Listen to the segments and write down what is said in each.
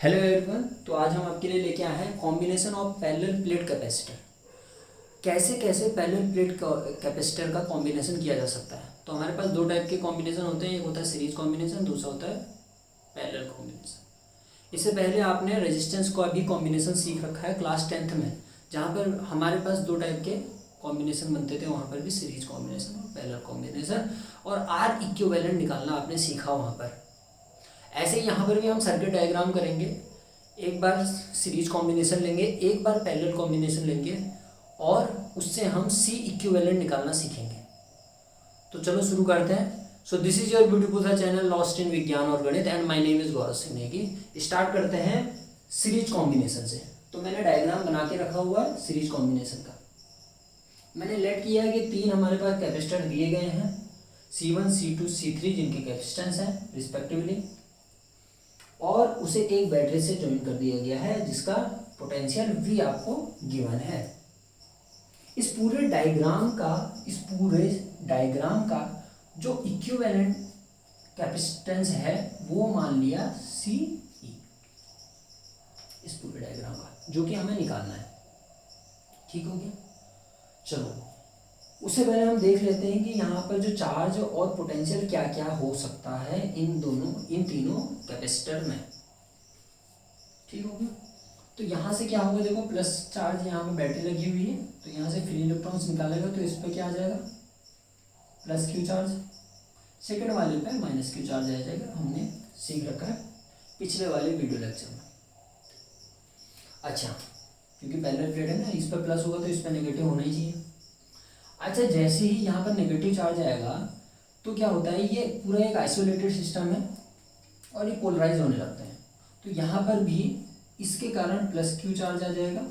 Hello everyone. तो आज हम आपके लिए लेके आए हैं combination of parallel plate capacitor. कैसे कैसे पैरेलल प्लेट कैपेसिटर का कॉम्बिनेशन किया जा सकता है। तो हमारे पास दो टाइप के कॉम्बिनेशन होते हैं, एक होता है सीरीज कॉम्बिनेशन, दूसरा होता है पैरेलल कॉम्बिनेशन। इससे पहले आपने रेजिस्टेंस का भी कॉम्बिनेशन सीख रखा है क्लास 10th में, जहाँ पर हमारे पास दो टाइप के कॉम्बिनेशन बनते थे, वहाँ पर भी सीरीज कॉम्बिनेशन और पैरेलल कॉम्बिनेशन और आर इक्विवेलेंट निकालना आपने सीखा वहाँ पर। ऐसे ही यहाँ पर भी हम सर्किट डायग्राम करेंगे। एक बार सीरीज कॉम्बिनेशन लेंगे, एक बार पैरेलल कॉम्बिनेशन लेंगे और उससे हम सी इक्विवेलेंट निकालना सीखेंगे। तो चलो शुरू करते हैं। So this is your beautiful सा चैनल लॉस्ट इन विज्ञान और गणित and my name is Gaurav Singh Negi. Start करते हैं सीरीज कॉम्बिनेशन से। तो मैंने डायग्राम बना के रखा हुआ है सीरीज कॉम्बिनेशन का। मैंने लेट किया है कि तीन हमारे पास कैपेसिटर दिए गए हैं, C1 C2 C3, जिनकी कैपेसिटेंस है रिस्पेक्टिवली, और उसे एक बैटरी से ज्वाइन कर दिया गया है जिसका पोटेंशियल V आपको गिवन है। इस पूरे डायग्राम का जो इक्विवेलेंट कैपेसिटेंस है वो मान लिया CE, इस पूरे डायग्राम का, जो कि हमें निकालना है। ठीक हो गया। चलो उससे पहले हम देख लेते हैं कि यहाँ पर जो चार्ज और पोटेंशियल क्या क्या हो सकता है इन तीनों कैपेसिटर में। ठीक हो गया। तो यहाँ से क्या होगा, देखो प्लस चार्ज यहाँ पे बैटरी लगी हुई है, तो यहाँ से फ्री इलेक्ट्रॉन्स निकालेगा तो इस पर क्या आ जाएगा, प्लस क्यू चार्ज। सेकंड वाले पे माइनस क्यू चार्ज आ जाएगा, हमने सीख रखा है पिछले वाले वीडियो लेक्चर में। अच्छा, क्योंकि पैरेलल प्लेट है ना, इस पर प्लस होगा तो इस पर नेगेटिव होना ही चाहिए। अच्छा, जैसे ही यहाँ पर नेगेटिव चार्ज आएगा तो क्या होता है, ये पूरा एक आइसोलेटेड सिस्टम है और ये पोलराइज होने लगते हैं। तो यहाँ पर भी इसके कारण प्लस क्यू चार्ज आ जाएगा,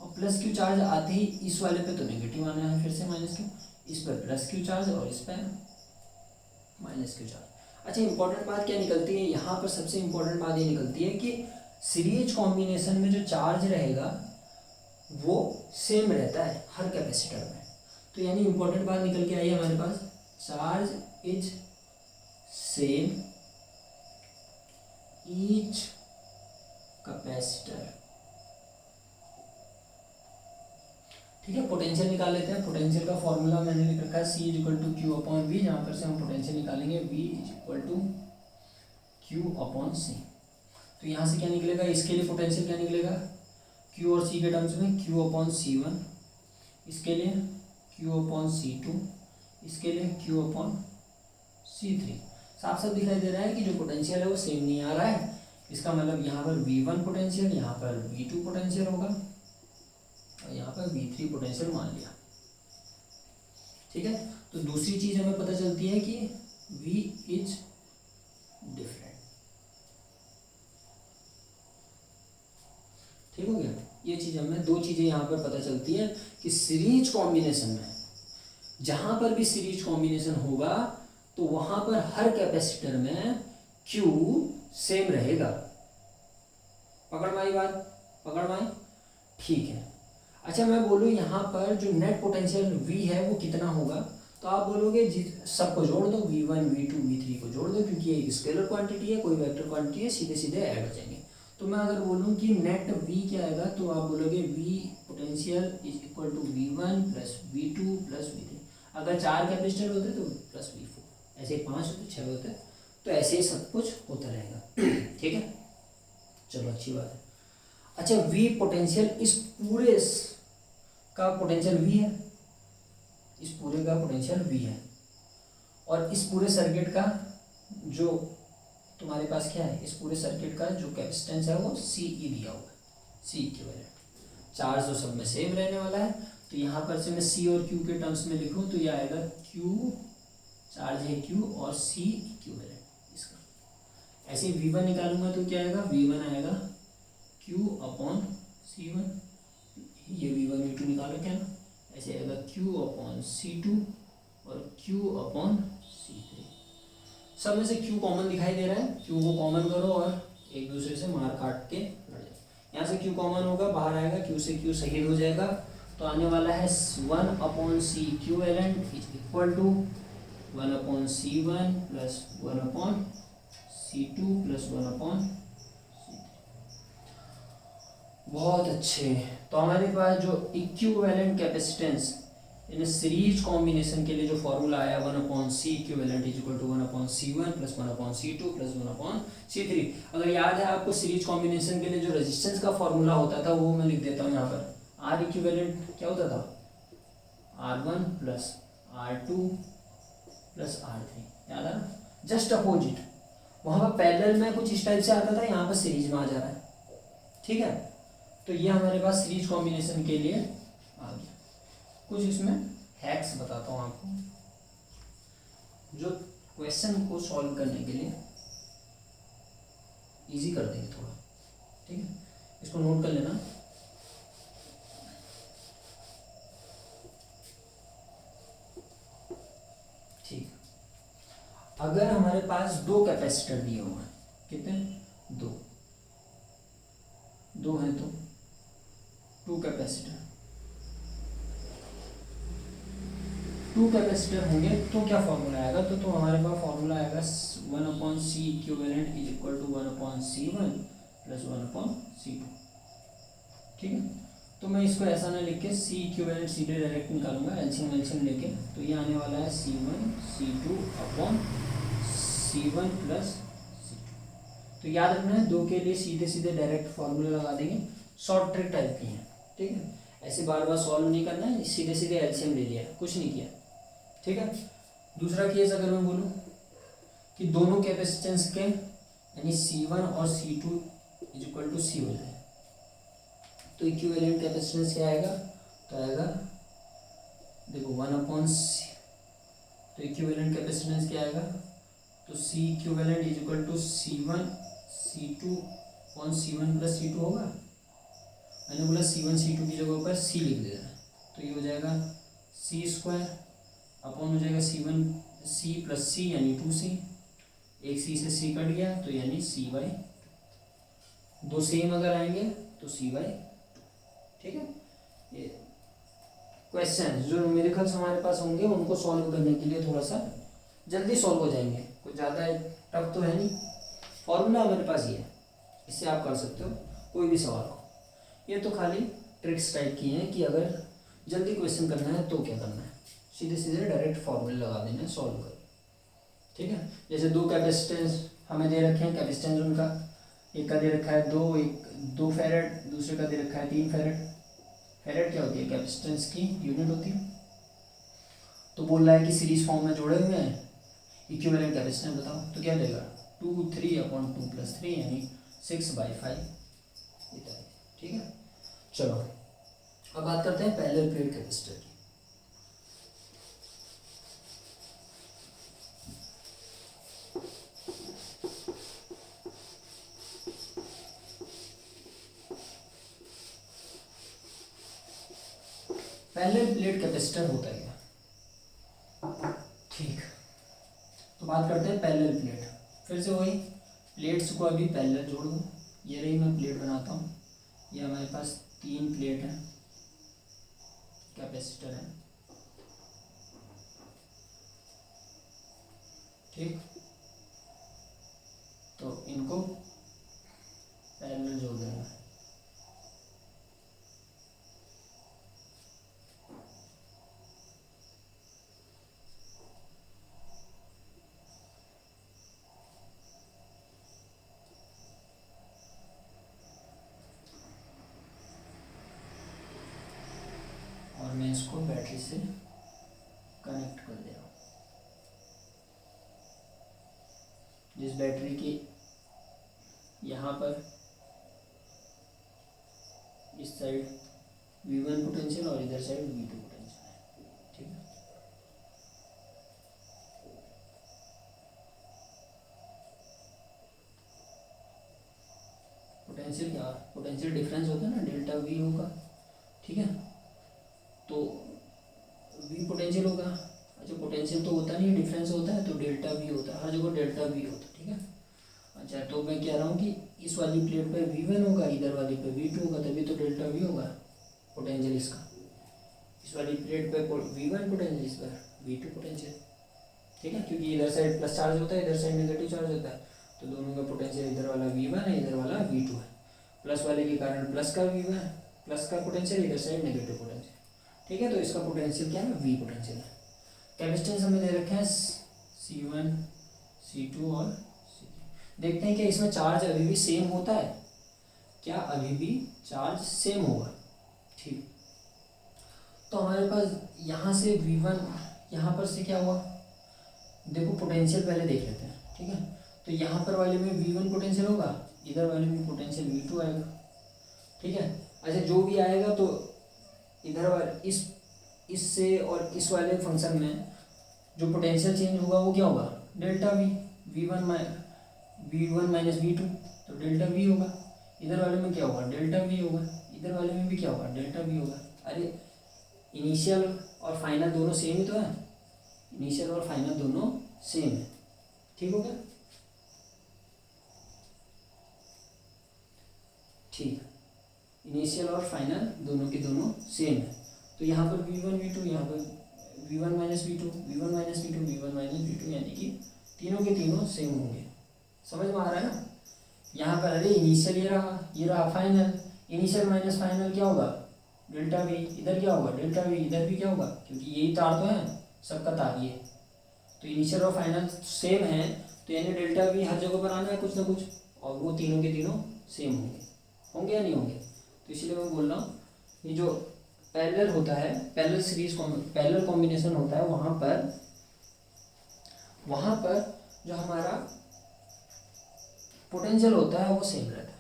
और प्लस क्यू चार्ज आते ही इस वाले पे तो नेगेटिव आना है, फिर से माइनस क्यू, इस पर प्लस क्यू चार्ज और इस पर माइनस क्यू चार्ज। अच्छा, इंपॉर्टेंट बात क्या निकलती है यहाँ पर, सबसे इंपॉर्टेंट बात ये निकलती है कि सीरीज कॉम्बिनेशन में जो चार्ज रहेगा वो सेम रहता है हर कैपेसिटर में। तो यानी इंपॉर्टेंट बात निकल के आई है हमारे पास, charge is same each capacitor. ठीक है, पोटेंशियल निकाल लेते हैं। पोटेंशियल का फॉर्मूला मैंने लिख रखा है C=Q/V, जहाँ पर से हम पोटेंशियल निकालेंगे V=Q/C। तो यहाँ से क्या निकलेगा, इसके लिए पोटेंशियल क्या निकलेगा, Q और C के टर्म्स में Q/C1, इसके लिए Q/C2, इसके लिए Q/C3। साफ साफ दिखाई दे रहा है कि जो पोटेंशियल है वो सेम नहीं आ रहा है। इसका मतलब यहाँ पर V1 पोटेंशियल, यहाँ पर V2 पोटेंशियल होगा और यहाँ पर V3 पोटेंशियल मान लिया। ठीक है, तो दूसरी चीज हमें पता चलती है कि V इज डिफरेंट। ठीक हो गया। ये चीज हमें, दो चीजें यहाँ पर पता चलती है कि सीरीज कॉम्बिनेशन में, जहां पर भी सीरीज कॉम्बिनेशन होगा तो वहां पर हर कैपेसिटर में Q सेम रहेगा। पकड़ में आई बात, पकड़ में आई? ठीक है। अच्छा, मैं बोलूँ यहाँ पर जो नेट पोटेंशियल V है वो कितना होगा, तो आप बोलोगे सबको जोड़ दो, V1 V2 V3 को जोड़ दो, क्योंकि ये स्केलर क्वांटिटी है, कोई वेक्टर क्वांटिटी है, सीधे सीधे ऐड हो जाएंगे। तो मैं अगर बोलूँ कि नेट V क्या आएगा, तो आप बोलोगे V potential is equal to V1 plus V2 plus V3। अगर 4 कैपेसिटर होते तो प्लस V4, ऐसे 5 होते, 6 होते, तो ऐसे ही सब कुछ होता रहेगा। ठीक है, चलो अच्छी बात है। अच्छा, V पोटेंशियल, इस पूरे का पोटेंशियल V है, इस पूरे का पोटेंशियल V है, और इस पूरे सर्किट का जो तुम्हारे पास क्या है, इस पूरे सर्किट का जो कैपेसिटेंस है वो CE दिया हुआ है, C इक्विवेलेंट। चार्ज तो सब में सेम रहने वाला है, तो यहाँ पर से मैं C और Q के टर्म्स में लिखूँ तो ये आएगा Q, चार्ज है Q और C इक्विवेलेंट इसका। ऐसे V1 निकालूंगा तो क्या आएगा, V1 आएगा Q/C1, ये V1 V2 निकाल रखे हैं ना, ऐसे आएगा Q/C2 और Q/C3। सब में से Q कॉमन दिखाई दे रहा है, Q को कॉमन करो और एक दूसरे से मार काट के लड़ जाए। यहाँ से Q कॉमन होगा, बाहर आएगा, Q से Q शहीद हो जाएगा, तो आने वाला है 1/C equivalent is equal to 1/C1 plus 1/C2 plus 1/C3। बहुत अच्छे। तो हमारे पास जो equivalent capacitance in series combination के लिए जो फॉर्मूला आया 1/c equivalent is equal to 1/c1 plus 1/c2 plus 1/c3। अगर याद है आपको सीरीज कॉम्बिनेशन के लिए जो रेजिस्टेंस का फॉर्मूला होता था वो मैं लिख देता हूँ यहाँ पर। आर इक्विवेलेंट क्या होता था, R1 plus R2 plus R3, याद है ना, जस्ट अपोजिट। वहाँ पर पैरेलल में कुछ इस टाइप से आता था, यहाँ पर सीरीज में आ जा रहा है, ठीक है। तो ये हमारे पास सीरीज कॉम्बिनेशन के लिए आ गया। कुछ इसमें हैक्स बताता हूँ आपको जो क्वेश्चन को सॉल्व करने के लिए इजी कर देंगे थोड़ा, ठीक है। इसको नोट कर लेना। ठीक, अगर हमारे पास दो कैपेसिटर दिए हुए हैं, कितने, दो हैं, तो टू कैपेसिटर होंगे तो क्या फॉर्मूला आएगा, तो हमारे पास फॉर्मूला आएगा 1/c equivalent is equal to 1/c1 plus 1/c2, ठीक है। तो मैं इसको ऐसा ना लिख के c इक्विवेलेंट सीधे डायरेक्ट निकालूंगा, एलसीएम लेके। तो ये आने वाला है c1 c2 upon c1 plus c2। तो याद रखना है, दो के लिए सीधे सीधे डायरेक्ट फॉर्मूला लगा देंगे, शॉर्ट ट्रिक टाइप की है, ठीक है। ऐसे बार बार सॉल्व नहीं करना है, सीधे सीधे एलसीएम ले लिया, कुछ नहीं किया, ठीक है। दूसरा केस अगर मैं बोलूँ कि दोनों कैपेसिटेंस के यानी C1 और C2 is equal to C हो जाए, तो इक्विवेलेंट कैपेसिटेंस क्या आएगा, तो आएगा देखो 1/c। तो इक्विवेलेंट कैपेसिटेंस क्या आएगा, तो C equivalent is equal to C1 C2 upon C1 plus C2 होगा। मैंने बोला C1 C2 की जगह पर C लिख देना, तो ये हो जाएगा C² अपॉन हो जाएगा C1 C प्लस C यानी 2C, एक C से C कट गया तो यानी C/2, दो सेम अगर आएंगे तो C/2, ठीक है। ये क्वेश्चन जो न्यूमेरिकल्स हमारे पास होंगे उनको सॉल्व करने के लिए थोड़ा सा जल्दी सॉल्व हो जाएंगे, कुछ ज़्यादा टफ तो है नहीं। फॉर्मूला हमारे पास ये है, इससे आप कर सकते हो कोई भी सवाल हो। ये तो खाली ट्रिक्स टाइप की हैं कि अगर जल्दी क्वेश्चन करना है तो क्या करना है, सीधे सीधे डायरेक्ट फॉर्मूले लगा देना है, सॉल्व कर, ठीक है। जैसे दो कैपेसिटेंस हमें दे रखे हैं, कैपेसिटेंस उनका एक का दे रखा है 2 फैरेड, दूसरे का दे रखा है 3 फैरेड। फैरेड क्या होती है, कैपेसिटेंस की यूनिट होती है। तो बोल रहा है कि सीरीज फॉर्म में जोड़े हुए हैं, इक्विवेलेंट कैपेसिटेंस बताओ, तो क्या देगा 2 3/2 प्लस 3 यानी 6/5 इतना, ठीक है। चलो अब बात करते हैं पैरेलल प्लेट कैपेसिटर की। पैरेलल प्लेट कैपेसिटर होता है क्या, ठीक। तो बात करते हैं पैरेलल प्लेट। फिर से वही प्लेट्स को अभी पैरेलल जोड़ दूँ, ये रही मैं प्लेट बनाता हूँ। ये हमारे पास 3 प्लेट हैं, कैपेसिटर है, ठीक। तो इनको पैरेलल जोड़ देना है। और मैं इसको बैटरी से कनेक्ट कर दे रहा हूँ। जिस बैटरी के यहाँ पर इस साइड V1 पोटेंशियल और इधर साइड V2 पोटेंशियल है, ठीक है। पोटेंशियल क्या, पोटेंशियल डिफरेंस होता है ना, डेल्टा V होगा, ठीक है। तो V पोटेंशियल होगा, अच्छा पोटेंशियल तो होता नहीं, डिफरेंस होता है, तो डेल्टा V होता है, हर जगह डेल्टा V होता है, ठीक है। अच्छा तो मैं कह रहा हूँ कि इस वाली प्लेट पे V1 होगा, इधर वाली पे V2 होगा, तभी तो डेल्टा V होगा पोटेंशियल इसका। इस वाली प्लेट पे V1 पोटेंशियल, इस पर V2 पोटेंशियल, ठीक है। क्योंकि इधर साइड प्लस चार्ज होता है, इधर साइड नेगेटिव चार्ज होता है, तो दोनों का पोटेंशियल इधर वाला V1 है, इधर वाला V2 है। प्लस वाले के कारण प्लस का वी है, प्लस का पोटेंशियल, इधर साइड नेगेटिव पोटेंशियल। ठीक है, तो इसका पोटेंशियल क्या है, वी पोटेंशियल है। कैपेसिटेंस हमें दे रखे हैं C1 C2 और C3। देखते हैं कि इसमें चार्ज अभी भी सेम होता है क्या, अभी भी चार्ज सेम होगा। ठीक, तो हमारे पास यहाँ से V1, यहाँ पर से क्या हुआ, देखो पोटेंशियल पहले देख लेते हैं। ठीक है, तो यहाँ पर वाले में V1 पोटेंशियल होगा, इधर वाले में पोटेंशियल V2 आएगा। ठीक है, अच्छा जो भी आएगा तो इधर वाले इससे और इस वाले फंक्शन में जो पोटेंशियल चेंज होगा वो क्या होगा, delta we, V1 minus V2, तो डेल्टा वी होगा। इधर वाले में क्या होगा, डेल्टा वी होगा, इधर वाले में भी क्या होगा, डेल्टा वी होगा। अरे इनिशियल और फाइनल दोनों सेम ही तो है, इनिशियल और फाइनल दोनों सेम है। ठीक हो गया, ठीक, इनिशियल और फाइनल दोनों के दोनों सेम है। तो यहाँ पर V1 V2, यहाँ पर V1 minus V2, V1 minus V2, V1 minus V2, यानी कि तीनों के तीनों सेम होंगे। समझ में आ रहा है ना। यहाँ पर अरे इनिशियल ये रहा फाइनल, इनिशियल माइनस फाइनल क्या होगा, डेल्टा वी, इधर क्या होगा, डेल्टा वी, इधर भी क्या होगा, क्योंकि यही तार तो है, सबका तार ये, तो इनिशियल और फाइनल सेम है, तो यानी डेल्टा वी हर जगह पर आना है कुछ ना कुछ, और वो तीनों के तीनों सेम होंगे या नहीं होंगे। तो इसलिए मैं बोल रहा हूँ ये जो पैरेलल होता है, पैरेलल सीरीज पैरेलल कॉम्बिनेशन होता है, वहाँ पर जो हमारा पोटेंशियल होता है वो सेम रहता है।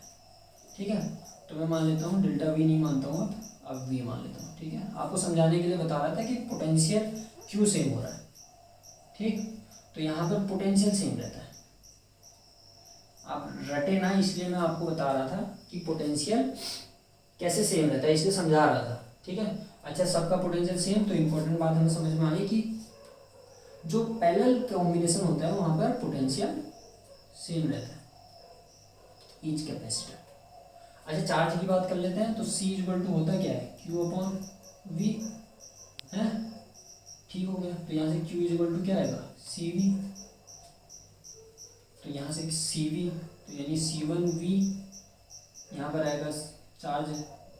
ठीक है, तो मैं मान लेता हूँ डेल्टा वी नहीं मानता हूँ, अब वी मान लेता हूँ। ठीक है, आपको समझाने के लिए बता रहा था कि पोटेंशियल क्यों सेम हो रहा है। ठीक, तो यहाँ पर पोटेंशियल सेम रहता है, आप रटे ना, इसलिए मैं आपको बता रहा था कि पोटेंशियल कैसे सेम रहता है, इसलिए समझा रहा था। ठीक है, अच्छा सबका पोटेंशियल सेम, तो इम्पोर्टेंट बात हमें समझ में आ गई कि जो पैरेलल कॉम्बिनेशन होता है वहाँ पर पोटेंशियल सेम रहता है ईच कैपेसिटर। अच्छा चार्ज की बात कर लेते हैं, तो C इक्वल टू होता क्या है, Q अपॉन V है। ठीक हो गया, तो यहाँ से Q इक्वल टू क्या आएगा, CV, तो यहाँ से CV, तो यानी C1V, यहाँ पर आएगा चार्ज,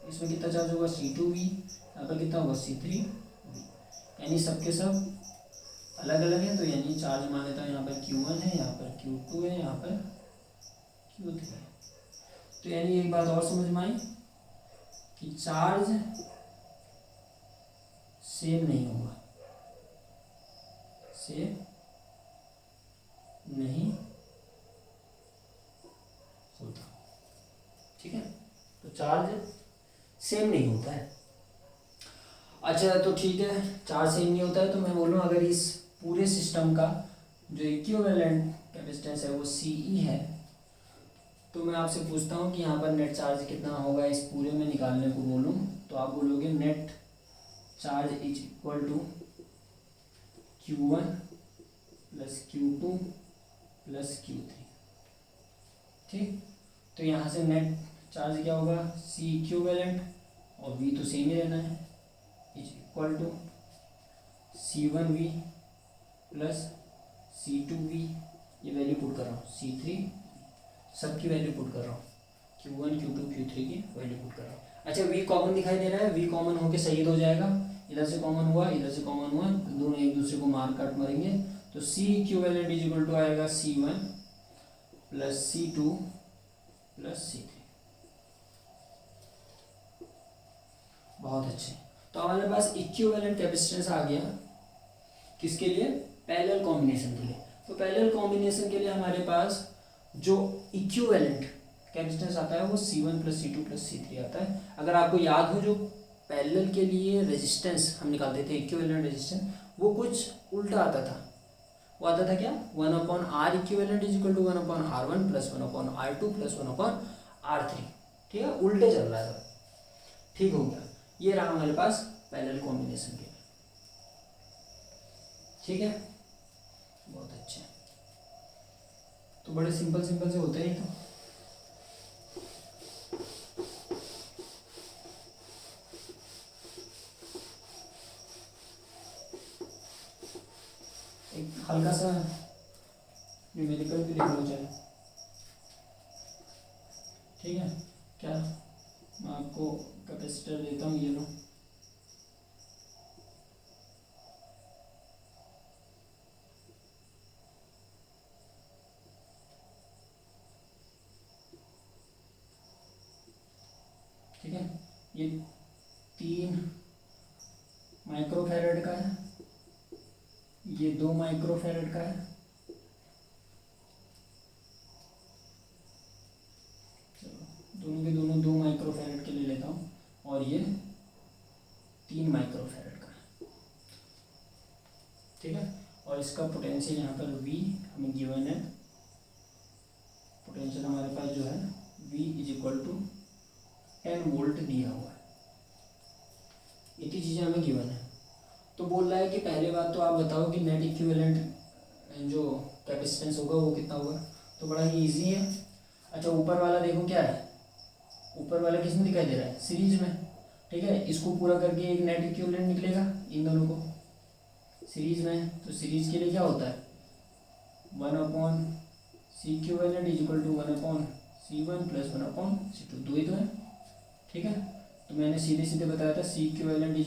इसमें कितना चार्ज होगा, C2V, यहाँ पर कितना होगा, C3V, यानी सबके सब अलग अलग है, तो यानी चार्ज मान लेता हूँ यहाँ पर Q1 है, यहाँ पर Q2 है, यहाँ पर Q3 है। तो यानी एक बात और समझ में आई कि चार्ज सेम नहीं होगा, सेम नहीं होता। ठीक है, तो चार्ज सेम नहीं होता है। अच्छा तो ठीक है, चार्ज सेम नहीं होता है, तो मैं बोलूँ अगर इस पूरे सिस्टम का जो इक्विवेलेंट कैपेसिटेंस है वो CE है, तो मैं आपसे पूछता हूँ कि यहाँ पर नेट चार्ज कितना होगा इस पूरे में निकालने को बोलूँ, तो आप बोलोगे net charge is equal to Q1 plus Q2 plus Q3। ठीक, तो यहाँ से नेट चार्ज क्या होगा, C इक्विवेलेंट और V तो सेम ही रहना है, is equal to C1V plus C2V, ये वैल्यू पुट कर रहा हूँ, C3, सबकी वैल्यू पुट कर रहा हूँ, Q1 Q2 Q3 की वैल्यू पुट कर रहा हूँ। अच्छा V कॉमन दिखाई दे रहा है, V कॉमन होके सही हो जाएगा, इधर से कॉमन हुआ, इधर से कॉमन हुआ, दोनों एक दूसरे को मार काट मरेंगे, तो C equivalent is equal to आएगा C1 plus C2 plus C3। बहुत अच्छे, तो हमारे पास इक्विवेलेंट कैपेसिटेंस आ गया, किसके लिए, पैरेलल कॉम्बिनेशन के लिए। तो पैरेलल कॉम्बिनेशन के लिए हमारे पास जो इक्विवेलेंट कैपेसिटेंस आता है वो C1 plus C2 plus C3 आता है। अगर आपको याद हो जो पैरेलल के लिए रेजिस्टेंस हम निकालते थे, इक्विवेलेंट रेजिस्टेंस, वो कुछ उल्टा आता था, वो आता था क्या, 1/R equivalent is equal to 1/R1 plus 1/R2 plus 1/R3। ठीक है, उल्टे चल रहा था। ठीक हो गया, ये रहा हमारे पास पैरेलल कॉम्बिनेशन के लिए। ठीक है, बहुत अच्छे, तो बड़े सिंपल सिंपल से होते हैं। तो एक हल्का सा न्यूमेरिकल भी लिख लो चाहे। ठीक है, क्या, मैं आपको कैपेसिटर देता हूँ, ये लो। ठीक है, ये 3 माइक्रोफैरड का है, ये 2 माइक्रोफैरड का है। चलो दोनों के दोनों 2 माइक्रोफैरड के ले लेता हूँ, और ये 3 माइक्रोफैरड का है। ठीक है, और इसका पोटेंशियल यहाँ पर V हमें गिवन है। पोटेंशियल हमारे पास जो है V = 10 वोल्ट दिया हुआ है। इतनी चीज़ें हमें गिवन है। तो बोल रहा है कि पहले बात तो आप बताओ कि नेट इक्विवेलेंट जो कैपेसिटेंस होगा वो कितना होगा। तो बड़ा ही ईजी है। अच्छा, ऊपर वाला देखो क्या है, ऊपर वाला किसमें दिखाई दे रहा है, सीरीज में। ठीक है, इसको पूरा करके एक नेट इक्विवेलेंट निकलेगा इन दोनों को सीरीज में। तो सीरीज के लिए क्या होता है, 1/C इक्विवेलेंट = 1/C1 + 1/C2, 2 ही तो है। ठीक है, तो मैंने सीधे सीधे बताया था C equivalent =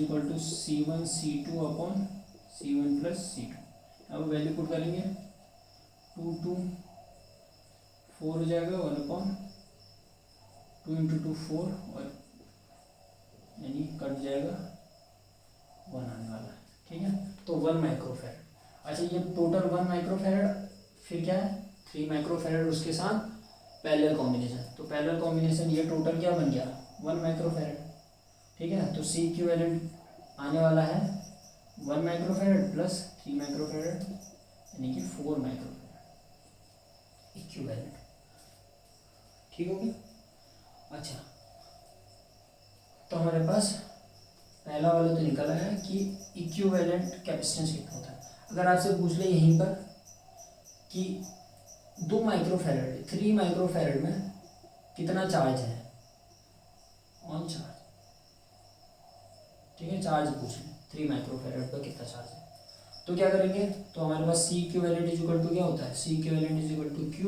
C1 C2/C1 + C2। अब वैल्यू पुट करेंगे, 2 2 4 हो जाएगा, 1/2 × 2 4, और यानी कट जाएगा 1 आने वाला है। ठीक है, तो 1 माइक्रोफैरड। अच्छा, ये टोटल 1 माइक्रोफैरड, फिर क्या है 3 माइक्रोफैरड उसके साथ पैरेलल कॉम्बिनेशन। तो पैरेलल कॉम्बिनेशन ये टोटल क्या बन गया, 1 माइक्रोफैरड। ठीक है, तो C इक्विवेलेंट आने वाला है 1 माइक्रोफैरड + 3 माइक्रोफैरड, यानी कि 4 माइक्रोफैरड इक्विवेलेंट। ठीक हो गया। अच्छा, तो हमारे पास पहला वाला तो निकल आया कि इक्विवेलेंट कैपेसिटेंस कितना होता है। अगर आपसे पूछ ले यहीं पर कि 2 माइक्रोफैरड 3 माइक्रोफैरड में कितना चार्ज है, ऑन चार्ज। ठीक है, चार्ज पूछ लें 3 माइक्रोफैरड पर कितना चार्ज है। तो क्या करेंगे, तो हमारे पास C इक्विवेलेंट = क्या होता है, C equivalent = Q/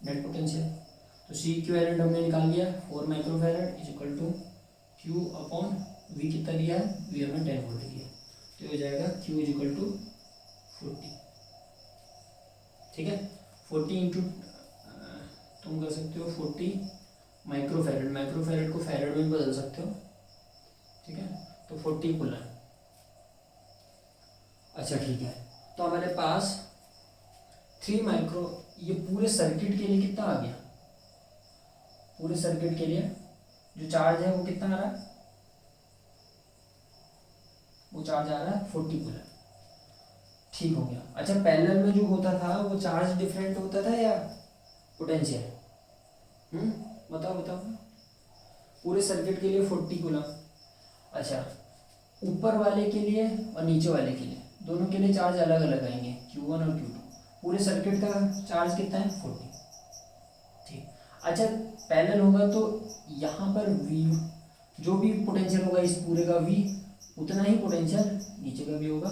net potential. तो C इक्विवेलेंट हमने निकाल लिया, 4 माइक्रोफैरड = Q/V कितना दिया है, V हमें 10 वोल्ट दिया, तो हो जाएगा Q = 40। ठीक है, 40 इंटू तुम कर सकते हो 40 माइक्रोफैरड, माइक्रोफैरड को फैरड में बदल सकते हो। ठीक है, तो 40 कूलम। अच्छा ठीक है, तो हमारे पास 3 माइक्रो, ये पूरे सर्किट के लिए कितना आ गया, पूरे सर्किट के लिए जो चार्ज है वो कितना आ रहा है, वो चार्ज आ रहा है 40 कूलम। ठीक हो गया। अच्छा, पैरेलल में जो होता था वो चार्ज डिफरेंट होता था या पोटेंशियल, बताओ बताओ। पूरे सर्किट के लिए 40 कूलम। अच्छा, ऊपर वाले के लिए और नीचे वाले के लिए, दोनों के लिए चार्ज अलग अलग आएंगे, Q1 और Q2। पूरे सर्किट का चार्ज कितना है, 40। ठीक। अच्छा, पैरेलल होगा तो यहाँ पर V जो भी पोटेंशियल होगा इस पूरे का V, उतना ही पोटेंशियल नीचे का भी होगा।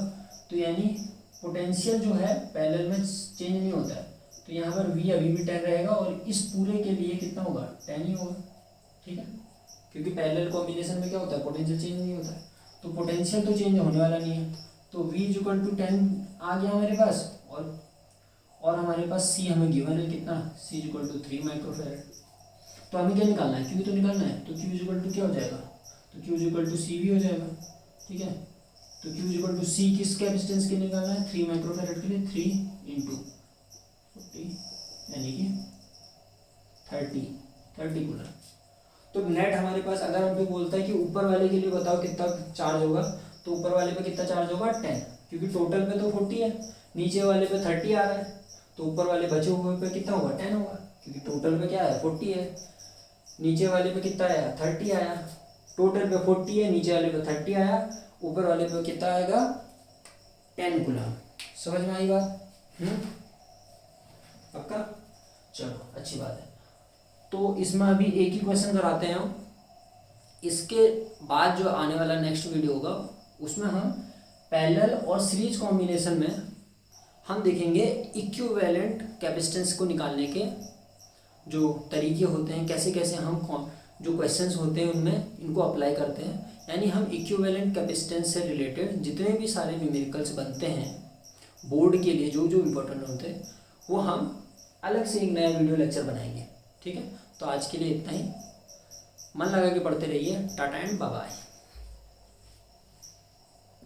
तो यानी पोटेंशियल जो है पैरेलल में चेंज नहीं होता है, तो यहाँ पर V अभी भी 10 रहेगा, और इस पूरे के लिए कितना होगा, 10 ही होगा। ठीक है, क्योंकि पैरेलल कॉम्बिनेशन में क्या होता है, पोटेंशियल चेंज नहीं होता है, तो पोटेंशियल तो चेंज होने वाला नहीं है। तो V = 10 आ गया हमारे पास, और हमारे पास C हमें गिवन है कितना, C = 3 माइक्रोफैरड। तो हमें क्या निकालना है, Q तो निकालना है, तो Q = क्या हो जाएगा, तो Q = C भी हो जाएगा। ठीक है, तो Q = C किस कैपेसिटेंस के लिए निकालना है, 3 माइक्रोफैरड के लिए, 3 × 40 यानी कि 30 कूलम। तो नेट हमारे पास, अगर हमको बोलता है कि ऊपर वाले के लिए बताओ कितना चार्ज होगा, तो ऊपर वाले पे कितना चार्ज होगा, 10, क्योंकि टोटल पे तो 40 है, नीचे वाले पे 30 आ रहा है, तो ऊपर वाले बचे हुए पे कितना होगा, 10 होगा, क्योंकि टोटल पे क्या है, 40 है। नीचे वाले पे कितना आया, 30 आया। टोटल पे 40 है, नीचे वाले पे 30 आया, ऊपर वाले पे कितना आएगा, 10 कूलम। समझ में आई बात, पक्का। चलो अच्छी बात है। तो इसमें अभी एक ही क्वेश्चन कराते हैं हम, इसके बाद जो आने वाला नेक्स्ट वीडियो होगा उसमें हम पैरेलल और सीरीज कॉम्बिनेशन में हम देखेंगे इक्विवेलेंट कैपेसिटेंस को निकालने के जो तरीके होते हैं, कैसे कैसे हम जो क्वेश्चंस होते हैं उनमें इनको अप्लाई करते हैं। यानी हम इक्विवेलेंट कैपेसिटेंस से रिलेटेड जितने भी सारे न्यूमेरिकल्स बनते हैं बोर्ड के लिए, जो जो इम्पोर्टेंट होते हैं, वो हम अलग से एक नया वीडियो लेक्चर बनाएंगे। ठीक है, तो आज के लिए इतना ही। मन लगा के पढ़ते रहिए। Tata and bye bye.